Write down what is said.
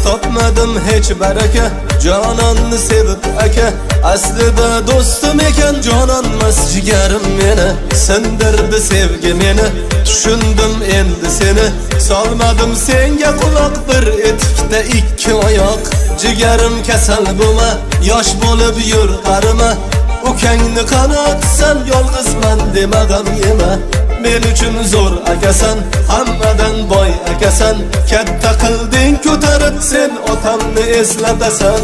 topmadim hech baraka. Jononni sevib aka, aslida do'stim ekan. Jononmas jigarim meni, sindirdi sevgi meni. Tushundim endi seni, solmadim senga quloq. Bir etikda ikki oyoq. Jigarim kasal bo'lma, yosh bo'lib yur qarima. Ukangni qanotsan, yolg'izman dema g'am yema. Men uchun zo'r akasan, hammadan boy akasan. Katta qilding ko'tarib sen otamni eslatasan.